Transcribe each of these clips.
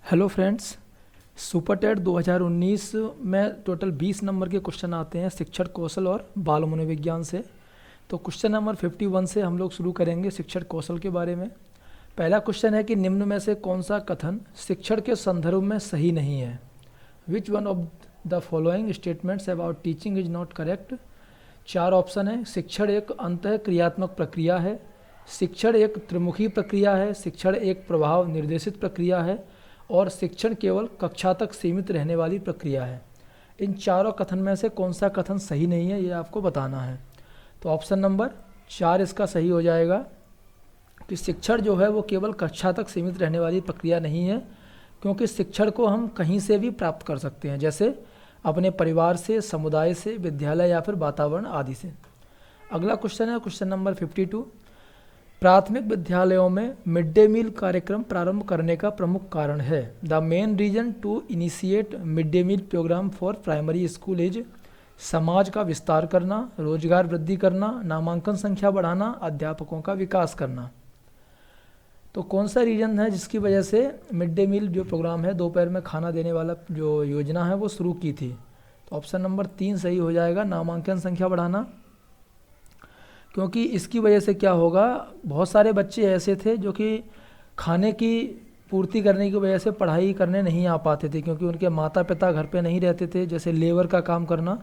Hello friends, super TET 2019 में total 20 number के question आते हैं शिक्षण कौशल और बाल मनोविज्ञान से। तो क्वेश्चन नंबर 51 से हम लोग शुरू करेंगे शिक्षण कौशल के बारे में। पहला क्वेश्चन है कि निम्न में से कौन सा कथन शिक्षण के संदर्भ में सही नहीं है। Which one of the following statements about teaching is not correct. 4 option है। शिक्षण एक अंतः क्रियात्मक प्रक्रिया है, शिक्षण एक त्रिमुखी प्रक्रिया है, शिक्षण एक प्रभाव निर्देशित प्रक्रिया है और शिक्षण केवल कक्षा तक सीमित रहने वाली प्रक्रिया है। इन चारों कथन में से कौन सा कथन सही नहीं है, ये आपको बताना है। तो ऑप्शन नंबर 4 इसका सही हो जाएगा कि शिक्षण जो है वो केवल कक्षा तक सीमित रहने वाली प्रक्रिया नहीं है, क्योंकि शिक्षण को हम कहीं से भी प्राप्त कर सकते हैं, जैसे अपने परिवार से, समुदाय से, विद्यालय या फिर वातावरण आदि से। अगला क्वेश्चन है क्वेश्चन नंबर 52। प्राथमिक विद्यालयों में मिड डे मील कार्यक्रम प्रारंभ करने का प्रमुख कारण है। The main reason to initiate mid day meal programme for primary school is. समाज का विस्तार करना, रोजगार वृद्धि करना, नामांकन संख्या बढ़ाना, अध्यापकों का विकास करना। तो कौन सा रीजन है जिसकी वजह से मिड डे मील जो प्रोग्राम है, दोपहर में खाना देने वाला जो योजना है वो शुरू की थी। तो ऑप्शन नंबर 3 सही हो जाएगा, नामांकन संख्या बढ़ाना। क्योंकि इसकी वजह से क्या होगा, बहुत सारे बच्चे ऐसे थे जो कि खाने की पूर्ति करने की वजह से पढ़ाई करने नहीं आ पाते थे, क्योंकि उनके माता पिता घर पे नहीं रहते थे, जैसे लेबर का काम करना।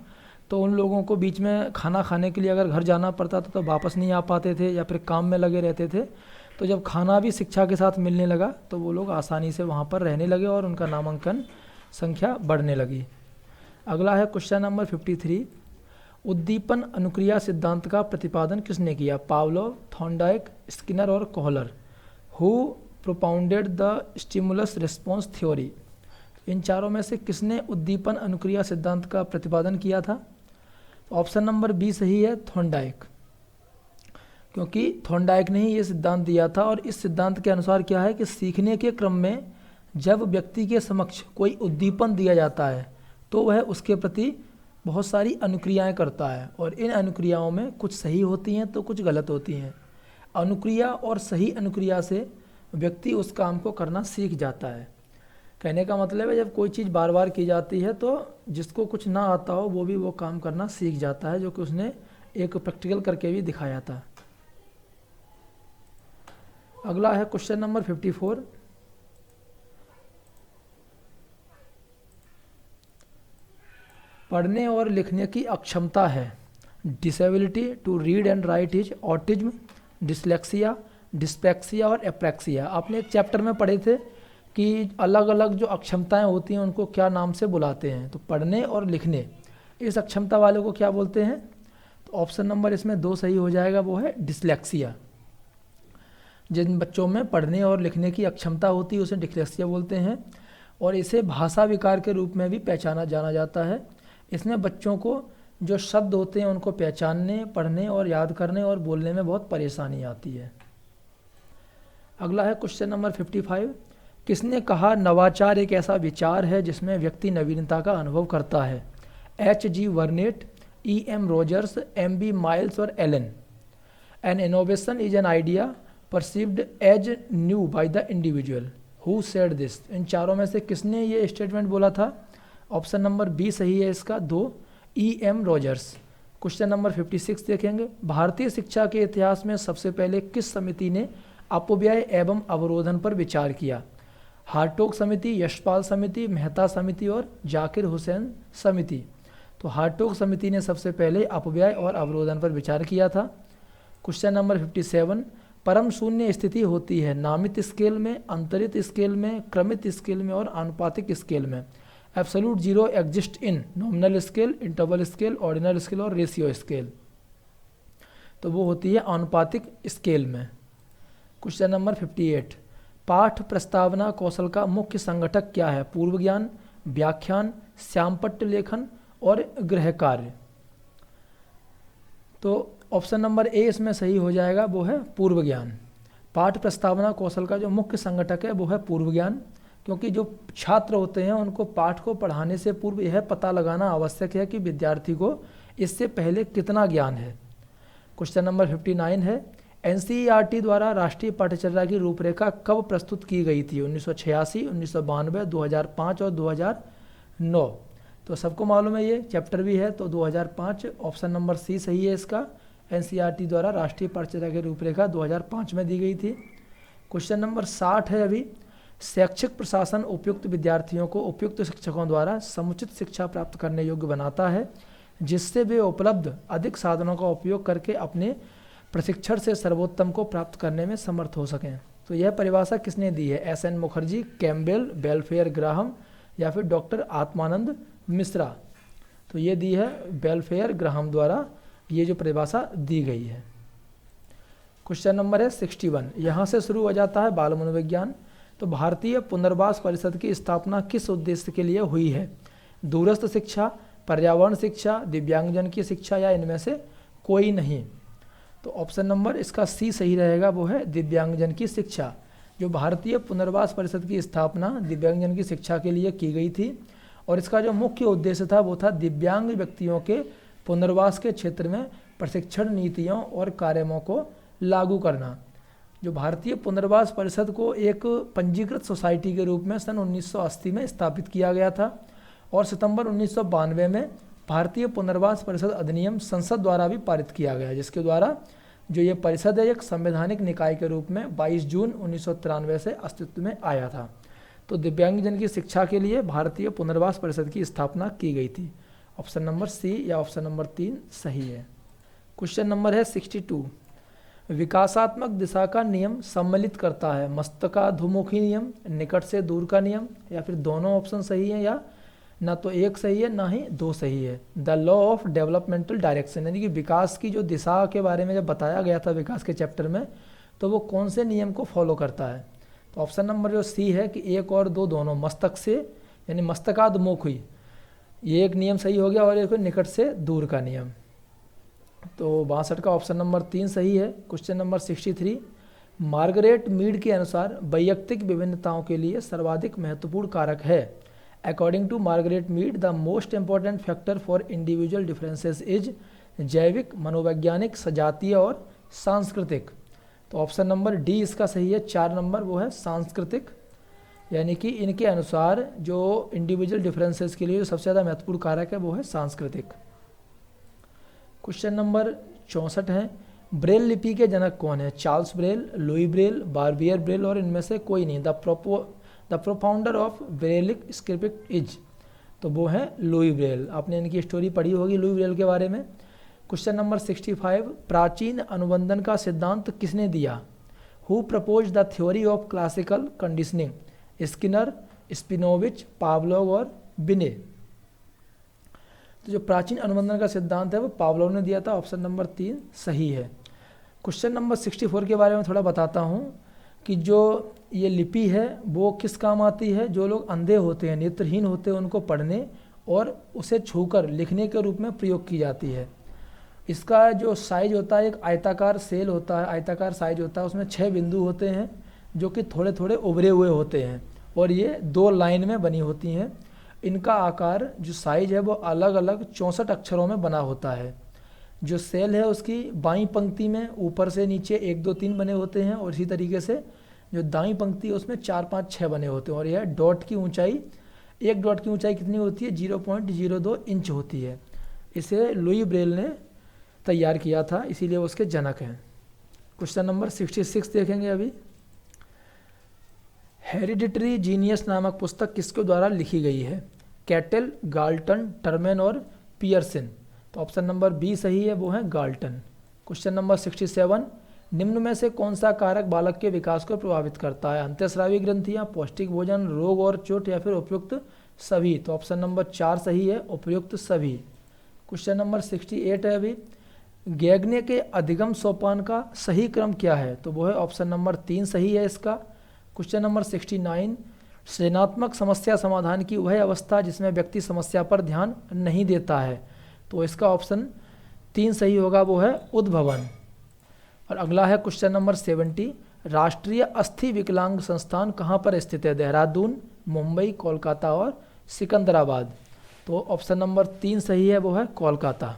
तो उन लोगों को बीच में खाना खाने के लिए अगर घर जाना पड़ता था तो वापस नहीं आ पाते थे या फिर काम में लगे रहते थे। तो जब खाना भी शिक्षा के साथ मिलने लगा तो वो लोग आसानी से वहाँ पर रहने लगे और उनका नामांकन संख्या बढ़ने लगी। अगला है क्वेश्चन नंबर 53। उद्दीपन अनुक्रिया सिद्धांत का प्रतिपादन किसने किया। पावलोव, थॉर्नडाइक, स्किनर और Kohler. Who propounded the stimulus response theory. इन चारों में से किसने उद्दीपन अनुक्रिया सिद्धांत का प्रतिपादन किया था। ऑप्शन नंबर बी सही है, थॉर्नडाइक। क्योंकि थॉर्नडाइक ने ही ये सिद्धांत दिया था और इस सिद्धांत के अनुसार क्या है कि सीखने के क्रम में जब व्यक्ति के समक्ष कोई उद्दीपन दिया जाता है तो वह उसके प्रति बहुत सारी अनुक्रियाएं करता है और इन अनुक्रियाओं में कुछ सही होती हैं तो कुछ गलत होती हैं। अनुक्रिया और सही अनुक्रिया से व्यक्ति उस काम को करना सीख जाता है। कहने का मतलब है जब कोई चीज़ बार बार की जाती है तो जिसको कुछ ना आता हो वो भी वो काम करना सीख जाता है, जो कि उसने एक प्रैक्टिकल करके भी दिखाया था। अगला है क्वेश्चन नंबर 54। पढ़ने और लिखने की अक्षमता है। Disability to read and write is autism, dyslexia, dyspraxia और एप्रैक्सिया। आपने एक चैप्टर में पढ़े थे कि अलग अलग जो अक्षमताएं होती हैं उनको क्या नाम से बुलाते हैं। तो पढ़ने और लिखने, इस अक्षमता वाले को क्या बोलते हैं। तो ऑप्शन नंबर इसमें 2 सही हो जाएगा, वो है डिसलेक्सिया। जिन बच्चों में पढ़ने और लिखने की अक्षमता होती है उसे डिसलेक्सिया बोलते हैं और इसे भाषा विकार के रूप में भी पहचाना जाना जाता है। इसमें बच्चों को जो शब्द होते हैं उनको पहचानने, पढ़ने और याद करने और बोलने में बहुत परेशानी आती है। अगला है क्वेश्चन नंबर 55। किसने कहा नवाचार एक ऐसा विचार है जिसमें व्यक्ति नवीनता का अनुभव करता है। H.G. Barnett, E.M. Rogers, M.B. Miles और Allen. An innovation is an idea perceived as new by the individual. Who said this. इन चारों में से किसने ये स्टेटमेंट बोला था। ऑप्शन नंबर बी सही है इसका, 2 E.M. रोजर्स। क्वेश्चन नंबर 56 देखेंगे। भारतीय शिक्षा के इतिहास में सबसे पहले किस समिति ने अपव्यय एवं अवरोधन पर विचार किया। हार्टोग समिति, यशपाल समिति, मेहता समिति और जाकिर हुसैन समिति। तो हार्टोग समिति ने सबसे पहले अपव्यय और अवरोधन पर विचार किया था। Question number 57। परम शून्य स्थिति होती है नामित स्केल में, अंतरित स्केल में, क्रमित स्केल में और आनुपातिक स्केल में। Absolute zero exist in nominal scale, interval scale, ordinal scale और रेशियो स्केल। तो वो होती है आनुपातिक स्केल में। Question number 58। पाठ प्रस्तावना कौशल का मुख्य संगठक क्या है। पूर्व ज्ञान, व्याख्यान, श्यामपट्ट लेखन और गृह कार्य। तो ऑप्शन नंबर ए इसमें सही हो जाएगा, वो है पूर्व ज्ञान। पाठ प्रस्तावना कौशल का जो मुख्य संगठक है वो है पूर्व ज्ञान, क्योंकि जो छात्र होते हैं उनको पाठ को पढ़ाने से पूर्व यह पता लगाना आवश्यक है कि विद्यार्थी को इससे पहले कितना ज्ञान है। क्वेश्चन नंबर 59 है। एनसीईआरटी द्वारा राष्ट्रीय पाठ्यचर्या की रूपरेखा कब प्रस्तुत की गई थी? 1986, 1992, 2005 और 2009। तो सबको मालूम है, ये चैप्टर भी है, तो 2005 ऑप्शन नंबर सी सही है इसका। एनसीईआरटी द्वारा राष्ट्रीय पाठ्यचर्या की रूपरेखा 2005 में दी गई थी। क्वेश्चन नंबर 60 है अभी। शैक्षिक प्रशासन उपयुक्त विद्यार्थियों को उपयुक्त शिक्षकों द्वारा समुचित शिक्षा प्राप्त करने योग्य बनाता है, जिससे वे उपलब्ध अधिक साधनों का उपयोग करके अपने प्रशिक्षण से सर्वोत्तम को प्राप्त करने में समर्थ हो सकें। तो यह परिभाषा किसने दी है? SN. Mukherjee, Campbell, welfare Graham या फिर डॉक्टर आत्मानंद मिश्रा। तो ये दी है बेलफेयर ग्राहम द्वारा ये जो परिभाषा दी गई है। क्वेश्चन नंबर है 61। यहाँ से शुरू हो जाता है बाल मनोविज्ञान। तो भारतीय पुनर्वास परिषद की स्थापना किस उद्देश्य के लिए हुई है? दूरस्थ शिक्षा, पर्यावरण शिक्षा, दिव्यांगजन की शिक्षा या इनमें से कोई नहीं। तो ऑप्शन नंबर इसका सी सही रहेगा, वो है दिव्यांगजन की शिक्षा। जो भारतीय पुनर्वास परिषद की स्थापना दिव्यांगजन की शिक्षा के लिए की गई थी और इसका जो मुख्य उद्देश्य था वो था दिव्यांग व्यक्तियों के पुनर्वास के क्षेत्र में प्रशिक्षण नीतियों और कार्यों को लागू करना। जो भारतीय पुनर्वास परिषद को एक पंजीकृत सोसाइटी के रूप में सन 1980 में स्थापित किया गया था और सितंबर 1992 में भारतीय पुनर्वास परिषद अधिनियम संसद द्वारा भी पारित किया गया, जिसके द्वारा जो ये परिषद है एक संवैधानिक निकाय के रूप में 22 जून 1993 से अस्तित्व में आया था। तो दिव्यांगजन की शिक्षा के लिए भारतीय पुनर्वास परिषद की स्थापना की गई थी। ऑप्शन नंबर सी या ऑप्शन नंबर 3 सही है। क्वेश्चन नंबर है 62। विकासात्मक दिशा का नियम सम्मिलित करता है मस्तकाधुमुखी नियम, निकट से दूर का नियम, या फिर दोनों ऑप्शन सही है या ना तो एक सही है ना ही दो सही है। The law of developmental direction, यानी कि विकास की जो दिशा के बारे में जब बताया गया था विकास के चैप्टर में, तो वो कौन से नियम को फॉलो करता है? तो ऑप्शन नंबर जो सी है कि एक और दो दोनों, मस्तक से यानी मस्तकाधमुखी, ये एक नियम सही हो गया और एक निकट से दूर का नियम। तो 62 का ऑप्शन नंबर 3 सही है। Question number 63। मार्गरेट मीड के अनुसार वैयक्तिक विभिन्नताओं के लिए सर्वाधिक महत्वपूर्ण कारक है। According to Margaret Mead the most important factor for individual differences is जैविक, मनोवैज्ञानिक, सजातीय और सांस्कृतिक। तो ऑप्शन नंबर डी इसका सही है, 4 नंबर, वो है सांस्कृतिक। यानी कि इनके अनुसार जो इंडिविजुअल डिफरेंसेस के लिए जो सबसे ज़्यादा महत्वपूर्ण कारक है वो है सांस्कृतिक। क्वेश्चन नंबर 64 है। ब्रेल लिपि के जनक कौन है? Charles Braille, Louis Braille, Barbier Braille और इनमें से कोई नहीं। द प्रोफाउंडर ऑफ ब्रेलिक स्क्रिप्ट इज, तो वो है लुई ब्रेल। आपने इनकी स्टोरी पढ़ी होगी लुई ब्रेल के बारे में। Question number 65। प्राचीन अनुबंधन का सिद्धांत किसने दिया? Who propose the theory of classical conditioning? Skinner, Spinovich, Pavlov और बिने। तो जो प्राचीन अनुबंधन का सिद्धांत है वो पावलोव ने दिया था। ऑप्शन नंबर 3 सही है। क्वेश्चन नंबर 64 के बारे में थोड़ा बताता हूँ कि जो ये लिपि है वो किस काम आती है? जो लोग अंधे होते हैं, नेत्रहीन होते हैं, उनको पढ़ने और उसे छूकर लिखने के रूप में प्रयोग की जाती है। इसका जो साइज होता है एक आयताकार सेल होता है, आयताकार साइज होता है, उसमें 6 बिंदु होते हैं जो कि थोड़े थोड़े उभरे हुए होते हैं और ये 2 लाइन में बनी होती हैं। इनका आकार जो साइज है वो अलग अलग 64 अक्षरों में बना होता है। जो सेल है उसकी बाईं पंक्ति में ऊपर से नीचे 1 2 3 बने होते हैं और इसी तरीके से जो दाईं पंक्ति है उसमें 4 5 6 बने होते हैं। और यह डॉट की ऊंचाई, एक डॉट की ऊंचाई कितनी होती है? 0.02 इंच होती है। इसे लुई ब्रेल ने तैयार किया था, इसीलिए वो उसके जनक हैं। क्वेश्चन नंबर 66 देखेंगे अभी। हेरिडिटरी जीनियस नामक पुस्तक किसके द्वारा लिखी गई है? कैटल, गाल्टन, टर्मेन और पियर्सन। तो ऑप्शन नंबर बी सही है, वो है गाल्टन। Question number 67। निम्न में से कौन सा कारक बालक के विकास को प्रभावित करता है? अंतःस्रावी ग्रंथियाँ, पौष्टिक भोजन, रोग और चोट या फिर उपयुक्त सभी। तो ऑप्शन नंबर 4 सही है, उपयुक्त सभी। क्वेश्चन नंबर 68 है अभी। गैग्ने के अधिगम सोपान का सही क्रम क्या है? तो वो है ऑप्शन नंबर 3 सही है इसका। Question number 69। सृजनात्मक समस्या समाधान की वह अवस्था जिसमें व्यक्ति समस्या पर ध्यान नहीं देता है। तो इसका ऑप्शन 3 सही होगा, वो है उद्भवन। और अगला है क्वेश्चन नंबर 70। राष्ट्रीय अस्थि विकलांग संस्थान कहाँ पर स्थित है? देहरादून, मुंबई, कोलकाता और सिकंदराबाद। तो ऑप्शन नंबर 3 सही है, वो है कोलकाता।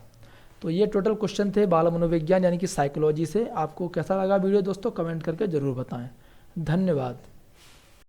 तो ये टोटल क्वेश्चन थे बाल मनोविज्ञान यानी कि साइकोलॉजी से। आपको कैसा लगा वीडियो दोस्तों, कमेंट करके ज़रूर बताएं। धन्यवाद।